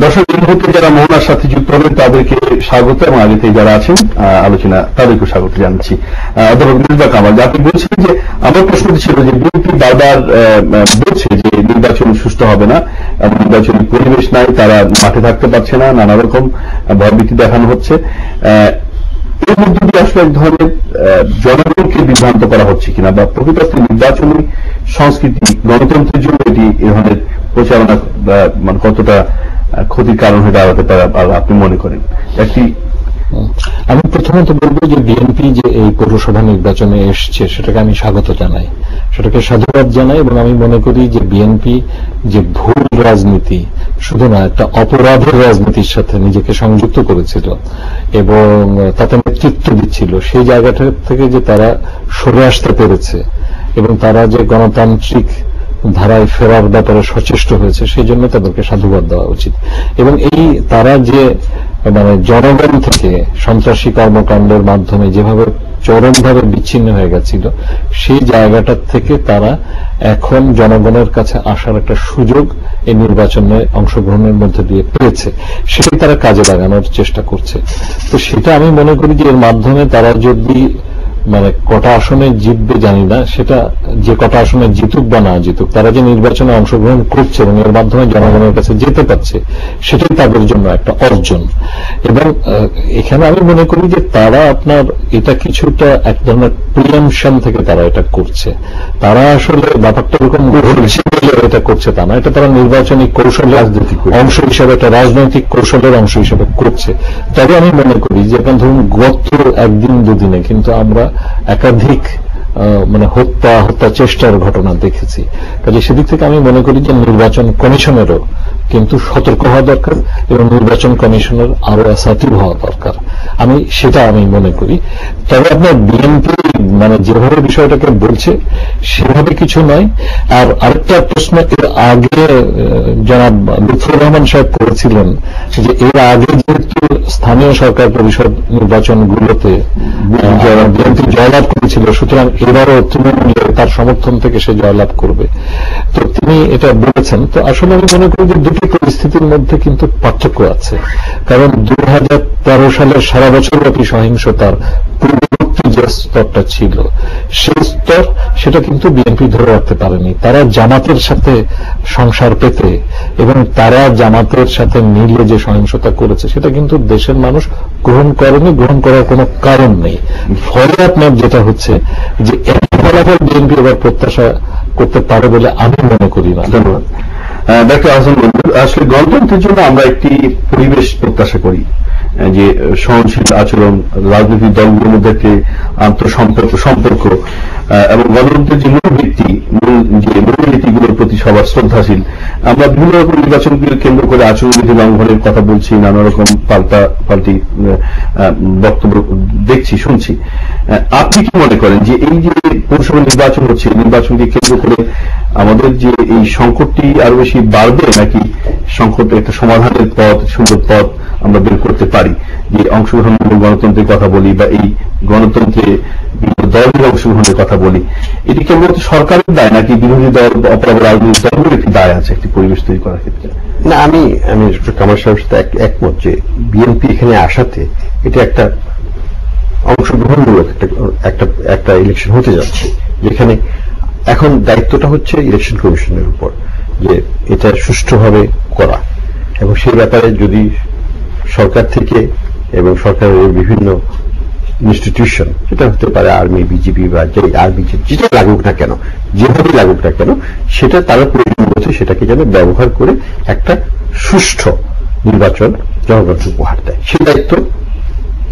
দর্শক, এই মুহূর্তে যারা মোহনার সাথে যুক্ত হবেন তাদেরকে স্বাগত, এবং আগে থেকে যারা আছেন আলোচনা তাদেরকে স্বাগত জানাচ্ছি। অধ্যাপক মির্জা কামাল, আপনি বলছিলেন যে আমার প্রশ্ন ছিল যে বিএনপি বারবার বলছে যে নির্বাচন সুষ্ঠু হবে না, নির্বাচনী পরিবেশ নাই, তারা মাঠে থাকতে পারছে না, নানা রকম ভয়ভীতি দেখানো হচ্ছে। এর মধ্যে দিয়ে আসলে এক ধরনের জনগণকে বিভ্রান্ত করা হচ্ছে কিনা, বা প্রকৃতার্থে নির্বাচনী সংস্কৃতি গণতন্ত্রের জন্য এটি এ ধরনের প্রচারণা মানে কতটা ক্ষতির কারণ হয়ে দাঁড়াতে পারে আপনি মনে করেন? আমি প্রথমত বলবো যে বিএনপি যে এই পৌরসভা নির্বাচনে এসছে সেটাকে আমি স্বাগত জানাই, সেটাকে সাধুবাদ জানাই, এবং আমি মনে করি যে বিএনপি যে ভুল রাজনীতি, শুধু না একটা অপরাধের রাজনীতির সাথে নিজেকে সংযুক্ত করেছিল এবং তাতে নেতৃত্ব দিচ্ছিল, সেই জায়গাটা থেকে যে তারা সরে আসতে পেরেছে এবং তারা যে গণতান্ত্রিক ধারায় ফেরার ব্যাপারে সচেষ্ট হয়েছে, সেই জন্য তাদেরকে সাধুবাদ দেওয়া উচিত। এবং এই তারা যে মানে জনগণ থেকে সন্ত্রাসী কর্মকাণ্ডের মাধ্যমে যেভাবে চরমভাবে বিচ্ছিন্ন হয়ে গেছিল, সেই জায়গাটার থেকে তারা এখন জনগণের কাছে আসার একটা সুযোগ এই নির্বাচনে অংশগ্রহণের মধ্যে দিয়ে পেয়েছে, সেটাই তারা কাজে লাগানোর চেষ্টা করছে। তো সেটা আমি মনে করি যে এর মাধ্যমে তারা যদি মানে কটা আসনে জিতবে জানি না, সেটা যে কটা আসনে জিতুক বা না জিতুক, তারা যে নির্বাচনে অংশগ্রহণ করছে এবং এর মাধ্যমে জনগণের কাছে যেতে পারছে, সেটাই তাদের জন্য একটা অর্জন। এবং এখানে আমি মনে করি যে তারা আপনার এটা কিছুটা এক ধরনের প্রিয়ামশন থেকে তারা এটা করছে। তারা আসলে ব্যাপারটা এরকম এটা করছে তা না, এটা তারা নির্বাচনী কৌশলের অংশ হিসাবে, একটা রাজনৈতিক কৌশলের অংশ হিসাবে করছে। তবে আমি মনে করি যে এখন ধরুন গত একদিন দুদিনে কিন্তু আমরা একাধিক মানে হত্যা চেষ্টার ঘটনা দেখেছি। কাজে সেদিক থেকে আমি মনে করি যে নির্বাচন কমিশনেরও কিন্তু সতর্ক হওয়া দরকার এবং নির্বাচন কমিশনের আরো অ্যাসার্টিভ হওয়া দরকার, সেটা আমি মনে করি। তবে আপনার বিএনপি মানে যেভাবে বিষয়টাকে বলছে সেভাবে কিছু নয়। আর আরেকটা প্রশ্ন এর আগে জনাব লুৎফর রহমান সাহেব করেছিলেন যে এর আগে যেহেতু স্থানীয় সরকার পরিষদ নির্বাচনগুলোতে বিএনপি জয়লাভ করেছিল, সুতরাং এবারও তৃণমূলের তার সমর্থন থেকে সে জয়লাভ করবে, তো তিনি এটা বলেছেন। তো আসলে আমি মনে করি যে দুটি পরিস্থিতির মধ্যে কিন্তু পার্থক্য আছে। কারণ 2013 সালের সারা বছরব্যাপী সহিংসতার পূর্ববর্তী যে স্তরটা ছিল, সেই স্তর সেটা কিন্তু বিএনপি ধরে রাখতে পারেনি। তারা জামাতের সাথে সংসার পেতে এবং তারা জামাতের সাথে মিলে যে সহিংসতা করেছে সেটা কিন্তু দেশের মানুষ গ্রহণ করেনি, গ্রহণ করার কোনো কারণ নেই। ফলে আপনার যেটা হচ্ছে যে এক ফলাফল বিএনপি এবার প্রত্যাশা করতে পারে বলে আমি মনে করি না। ধন্যবাদ ডক্টর আহসান বন্ধু। আসলে গণতন্ত্রের জন্য আমরা একটি পরিবেশ প্রত্যাশা করি, যে সহনশীল আচরণ, রাজনৈতিক দলগুলোর মধ্যে একটি সম্পর্ক এবং গণতন্ত্রের যে মূলভিত্তি, যে মূলনীতিগুলোর প্রতি সবার শ্রদ্ধাশীল। আমরা বিভিন্ন রকম নির্বাচনগুলো কেন্দ্র করে আচরণবিধি লঙ্ঘনের কথা বলছি, নানা রকম পাল্টি বক্তব্য দেখছি, শুনছি। আপনি কি মনে করেন যে এই যে পৌরসভা নির্বাচন হচ্ছে, নির্বাচনকে কেন্দ্র করে আমাদের যে এই সংকটটি আরো বেশি বাড়বে, নাকি সংকট একটা সমাধানের পথ, সুন্দর পথ আমরা বের করতে পারি? যে অংশগ্রহণ গণতন্ত্রের কথা বলি, বা এই গণতন্ত্রে দলের অংশগ্রহণের কথা বলি, এটি কেবলমাত্র সরকারের দায়, নাকি বিরোধী দল অপরাধ রাজনৈতিক দলগুলোর একটি দায় আছে একটি পরিবেশ তৈরি করার ক্ষেত্রে? না, আমি ডক্টর কামাল সাহেবের সাথে একমত যে বিএনপি এখানে আসাতে এটা একটা অংশগ্রহণমূলক একটা ইলেকশন হতে যাচ্ছে, যেখানে এখন দায়িত্বটা হচ্ছে ইলেকশন কমিশনের উপর যে এটা সুষ্ঠুভাবে করা, এবং সেই ব্যাপারে যদি সরকার থেকে এবং সরকারের বিভিন্ন ইনস্টিটিউশন, যেটা হতে পারে আর্মি, বিজেপি বা যে আর্মি যেটা লাগুক না কেন, যেভাবে লাগুক না কেন, সেটা তারা প্রয়োজন বলছে সেটাকে যেন ব্যবহার করে একটা সুষ্ঠু নির্বাচন জনগণকে উপহার দেয়, সেই দায়িত্ব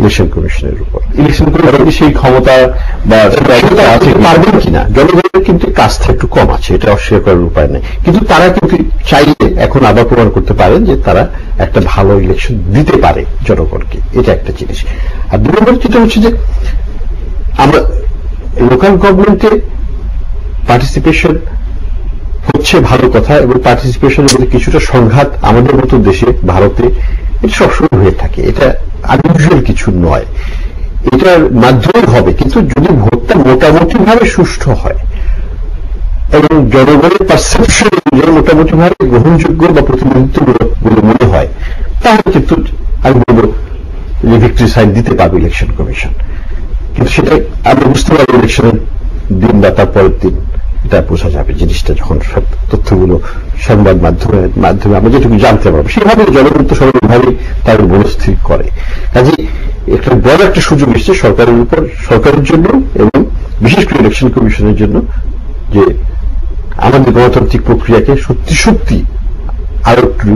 ইলেকশন কমিশনের উপর। ইলেকশন কমিশন সেই ক্ষমতা বা পারবেন কিনা, জনগণের কিন্তু কাজটা একটু কম আছে, এটা অস্বীকার করার উপায় নেই। কিন্তু তারা কিন্তু চাইলে এখন আবার প্রমাণ করতে পারেন যে তারা একটা ভালো ইলেকশন দিতে পারে জনগণকে, এটা একটা জিনিস। আর দুই নম্বর যেটা হচ্ছে যে আমরা লোকাল গভর্নমেন্টে পার্টিসিপেশন হচ্ছে ভালো কথা, এবং পার্টিসিপেশনের মধ্যে কিছুটা সংঘাত আমাদের মতো দেশে, ভারতে এটা সবসময় হয়ে থাকে, এটা আনইউজুয়াল কিছু নয়, এটার মাধ্যমে হবে। কিন্তু যদি ভোটটা মোটামুটি ভাবে সুষ্ঠু হয়, এবং জনগণের পারসেপশন অনুযায়ী মোটামুটি ভাবে গ্রহণযোগ্য বা প্রতিনিধিত্ব বলে মনে হয়, তাহলে কিন্তু আমি বলবো যে ভিক্টরি সাইন দিতে পারবে ইলেকশন কমিশন। কিন্তু সেটা আমরা বুঝতে পারবো ইলেকশনের দিন বা তার পরের দিন এটা বোঝা যাবে জিনিসটা, যখন সব তথ্যগুলো সংবাদ মাধ্যমে আমরা যেটুকু জানতে পারবো সেভাবে জনগণ তো সরলভাবে তার মনস্থির করে। কাজে একটা বড় একটা সুযোগ এসছে সরকারের উপর, সরকারের জন্য এবং বিশেষ করে ইলেকশন কমিশনের জন্য, যে আমাদের গণতান্ত্রিক প্রক্রিয়াকে সত্যি সত্যি আরো একটু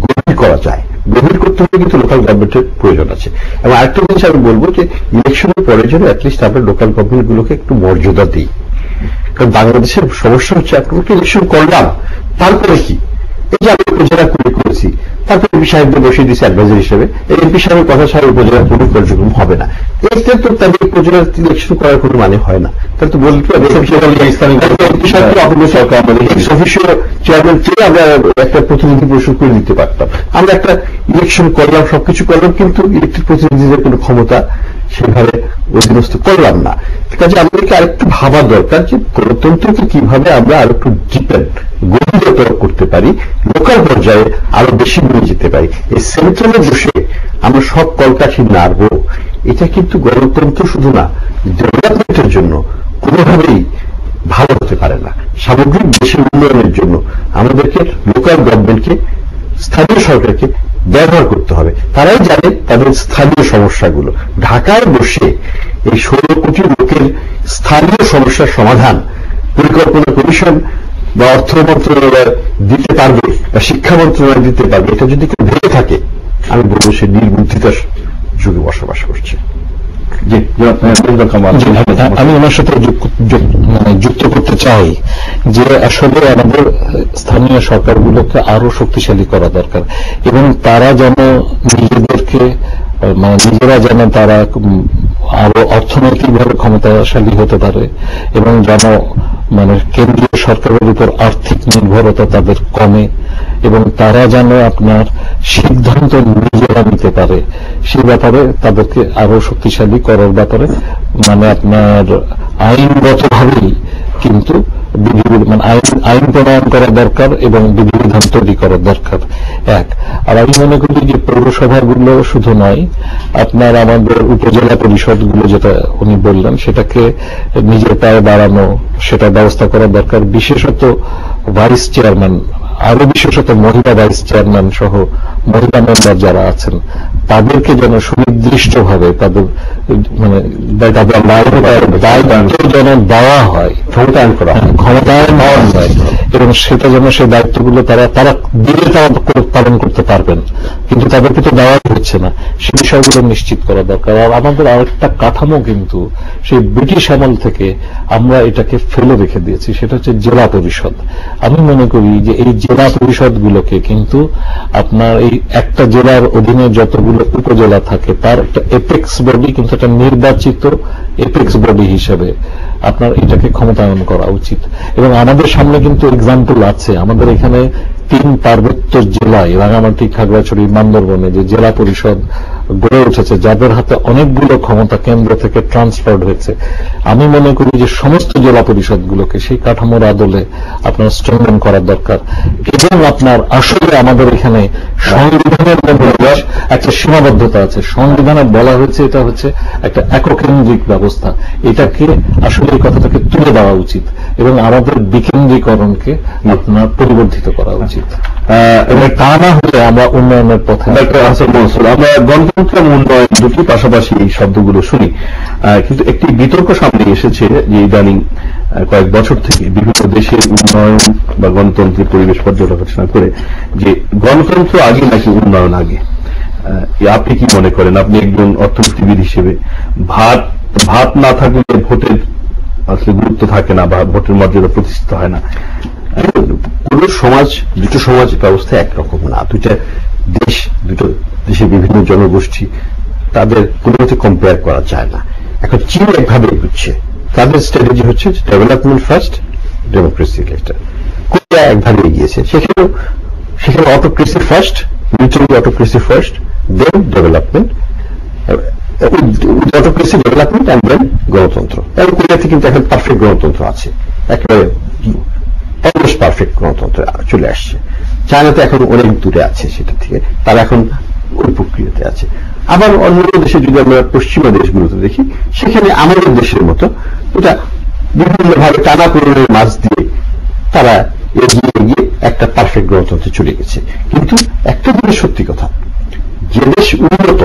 গভীর করা যায়। গভীর করতে হলে কিন্তু লোকাল গভর্নমেন্টের প্রয়োজন আছে। এবং আরেকটা জিনিস আমি বলবো যে ইলেকশনের পরে যেন অ্যাটলিস্ট আমরা লোকাল গভর্নমেন্ট গুলোকে একটু মর্যাদা দিই। কারণ বাংলাদেশের সমস্যা হচ্ছে একটা ইলেকশন করলাম, তারপরে কি, এই যে আমি উপজেলা করেছি, তারপরে এমপি সাহেবদের বসিয়ে দিয়েছি অ্যাডভাইজার হিসেবে, এই এমপি সাহেবের কথা ছাড়া উপজেলা কোনো কার্যক্রম হবে না। এতে তো তাদের উপজেলা ইলেকশন করার কোনো মানে হয় না। তাহলে তো বলতে চেয়ারম্যান চেয়ে আমরা একটা প্রতিনিধি পরিষদ করে দিতে পারতাম। আমরা একটা ইলেকশন করলাম, সবকিছু করলাম, কিন্তু ইলেকটেড প্রতিনিধিদের কোনো ক্ষমতা সেভাবে অধীনস্থ করলাম না। কাজে আমাদেরকে আরেকটু ভাবা দরকার যে গণতন্ত্রকে কিভাবে আমরা আরো একটু ডিপেন্ড গভীরতর করতে পারি, লোকাল পর্যায়ে আরো বেশি নিয়ে যেতে পারি। এই সেন্ট্রালে বসে আমরা সব কলকাঠি নাড়বো, এটা কিন্তু গণতন্ত্র শুধু না, ডেভেলপমেন্টের জন্য কোনোভাবেই ভালো হতে পারে না। সামগ্রিক দেশের উন্নয়নের জন্য আমাদেরকে লোকাল গভর্নমেন্টকে, স্থানীয় সরকারকে ব্যবহার করতে হবে। তারাই জানে তাদের স্থানীয় সমস্যাগুলো। ঢাকায় বসে এই 16 কোটি লোকের স্থানীয় সমস্যার সমাধান পরিকল্পনা কমিশন বা অর্থ মন্ত্রণালয় দিতে পারবে বা শিক্ষা মন্ত্রণালয় দিতে পারবে, এটা যদি কেউ ভেবে থাকে আমি বলবো সে নির্বুদ্ধিতার যুগে বসবাস করছে। আমি ওনার সাথে যুক্ত করতে চাই যে আসলে আমাদের স্থানীয় সরকারগুলোকে আরো শক্তিশালী করা দরকার, এবং তারা যেন নিজেদেরকে নিজেরা যেন তারা আরো অর্থনৈতিকভাবে ক্ষমতাশালী হতে পারে, এবং যেন কেন্দ্রীয় সরকারের উপর আর্থিক নির্ভরতা তাদের কমে, এবং তারা যেন আপনার সিদ্ধান্ত নিজেরা নিতে পারে, সেই ব্যাপারে তাদেরকে আরো শক্তিশালী করার ব্যাপারে আপনার আইনগতভাবেই কিন্তু আইন প্রণয়ন করা দরকার এবং বিধিবিধান তৈরি করা দরকার। এক, আর আমি মনে করি যে পৌরসভাগুলো শুধু নয়, আপনার আমাদের উপজেলা পরিষদগুলো যেটা উনি বললেন সেটাকে নিজের পায়ে দাঁড়ানো, সেটা ব্যবস্থা করা দরকার। বিশেষত ভাইস চেয়ারম্যান, আরো বিশেষত মহিলা ভাইস চেয়ারম্যান সহ মহিলা মেম্বার যারা আছেন তাদেরকে যেন সুনির্দিষ্টভাবে তাদের দায়িত্ব যেন দেওয়া হয়, ক্ষমতায়ন হওয়া হয়, এবং সেটা যেন সেই দায়িত্বগুলো তারা দিলে তারা পালন করতে পারবেন, কিন্তু তাদেরকে তো দেওয়া হচ্ছে না, সে বিষয়গুলো নিশ্চিত করা দরকার। আর আমাদের আরেকটা কাঠামো কিন্তু সেই ব্রিটিশ আমল থেকে আমরা এটাকে ফেলে রেখে দিয়েছি, সেটা হচ্ছে জেলা পরিষদ। আমি মনে করি যে এই জেলা পরিষদগুলোকে কিন্তু আপনার এই একটা জেলার অধীনে যতগুলো উপজেলা থাকে তার একটা এপেক্স বডি, কিন্তু একটা নির্বাচিত এপেক্স বডি হিসেবে আপনার এটাকে ক্ষমতায়ন করা উচিত। এবং আমাদের সামনে কিন্তু এক্সাম্পল আছে, আমাদের এখানে 3 পার্বত্য জেলায় রাঙামাটি, খাগড়াছড়ি, বান্দরবনে যে জেলা পরিষদ গড়ে উঠেছে, যাদের হাতে অনেকগুলো ক্ষমতা কেন্দ্র থেকে ট্রান্সফার্ড হয়েছে। আমি মনে করি যে সমস্ত জেলা পরিষদগুলোকে সেই কাঠামোর আদলে আপনার স্ট্রেংথেন করা দরকার। এবং আপনার আসলে আমাদের এখানে সংবিধানের মধ্যে একটা সীমাবদ্ধতা আছে। সংবিধানে বলা হয়েছে এটা হচ্ছে একটা এককেন্দ্রিক ব্যবস্থা, এটাকে আসলে এই কথাটাকে তুলে দেওয়া উচিত এবং আমাদের বিকেন্দ্রীকরণকে আপনার পরিবর্ধিত করা উচিত। এবং তা না হলে আমরা উন্নয়নের পথে। আমরা গণতন্ত্র এবং উন্নয়ন দুটি পাশাপাশি এই শব্দগুলো শুনি, কিন্তু একটি বিতর্ক সামনে এসেছে যে ইদানিং কয়েক বছর থেকে বিভিন্ন দেশের উন্নয়ন বা গণতন্ত্রের পরিবেশ পর্যালোচনা করে যে গণতন্ত্র আগে নাকি উন্নয়ন আগে। আপনি কি মনে করেন? আপনি একজন অর্থনীতিবিদ হিসেবে ভাত না থাকলে ভোটের আসলে গুরুত্ব থাকে না বা ভোটের মর্যাদা প্রতিষ্ঠিত হয় না। কোন সমাজ, দুটো সমাজ ব্যবস্থা একরকম না। দুটো দেশের বিভিন্ন জনগোষ্ঠী, তাদের কোনো মতে কম্পেয়ার করা যায় না। এখন চীন একভাবে এগোচ্ছে, তাদের স্ট্র্যাটেজি হচ্ছে development first, democracy later. Korea একভাবে এগিয়েছে, সেখানে autocracy first, military autocracy first, then development, autocracy development and then গণতন্ত্র। এবং কোরিয়াতে কিন্তু এখন পারফেক্ট গণতন্ত্র আছে, একেবারে অলমোস্ট পারফেক্ট গণতন্ত্র চলে আসছে। চায়না তো এখন অনেক দূরে আছে সেটা থেকে, তারা এখন ওই প্রক্রিয়াতে আছে। আবার অন্য দেশে যদি আমরা পশ্চিমা দেশগুলোতে দেখি, সেখানে আমাদের দেশের মতো এটা বিভিন্নভাবে টানাপোড়েনের মাঝ দিয়ে তারা এগিয়ে গিয়ে একটা পারফেক্ট গণতন্ত্রে চলে গেছে। কিন্তু একটা জিনিস সত্যি কথা, যে দেশ উন্নত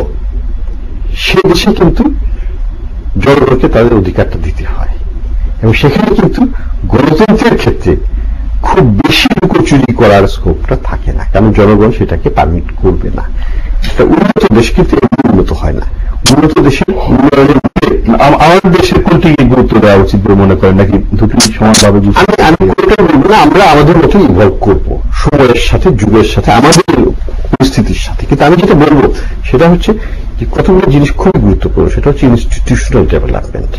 সে দেশে কিন্তু জনগণকে তাদের অধিকারটা দিতে হয়, এবং সেখানে কিন্তু গণতন্ত্রের ক্ষেত্রে খুব বেশি লুকোচুরি করার স্কোপটা থাকে না, কারণ জনগণ সেটাকে পারমিট করবে না। একটা উন্নত দেশ কিন্তু উন্নত হয় না। উন্নত দেশের উন্নয়নের আমাদের দেশের কোনটি গুরুত্ব দেওয়া উচিত বলে মনে করেন, নাকি দুটি সমানভাবে? আমি কোনটা বলবো না, আমরা আমাদের মতো ইনভলভ করবো সময়ের সাথে, যুগের সাথে, আমাদের পরিস্থিতির সাথে। কিন্তু আমি যেটা বলবো সেটা হচ্ছে যে কতগুলো জিনিস খুব গুরুত্বপূর্ণ, সেটা হচ্ছে ইনস্টিটিউশনাল ডেভেলপমেন্ট।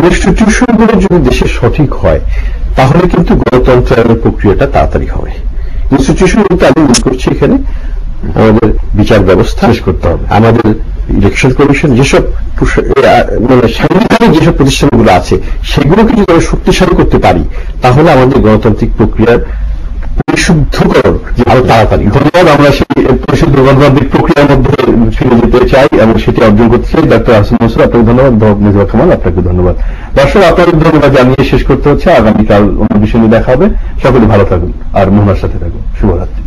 ইনস্টিটিউশনগুলো যদি দেশে সঠিক হয় তাহলে কিন্তু গণতন্ত্রের প্রক্রিয়াটা তাড়াতাড়ি হবে। ইনস্টিটিউশন বলতে আমি মনে করছি এখানে আমাদের বিচার ব্যবস্থা শেষ করতে হবে, আমাদের ইলেকশন কমিশন, যেসব মানে সাংবিধানিক যেসব প্রতিষ্ঠানগুলো আছে সেগুলোকে যদি আমরা শক্তিশালী করতে পারি তাহলে আমাদের গণতান্ত্রিক প্রক্রিয়ার পরিশুদ্ধকরণ আরো তাড়াতাড়ি। ধন্যবাদ। আমরা সেই পরিশুদ্ধ গণতান্ত্রিক প্রক্রিয়ার মধ্যে ফিরে যেতে চাই এবং সেটি অর্জন করতে চাই। ডক্টর হাসান মনসুর, আপনাকে ধন্যবাদ। মিজবা কামাল, আপনাকে ধন্যবাদ। দর্শক, আপনাদের ধন্যবাদ জানিয়ে শেষ করতে হচ্ছে। আগামীকাল অন্য বিষয় নিয়ে দেখা হবে। সকলে ভালো থাকুন আর মোহনার সাথে থাকুন। শুভরাত্রি।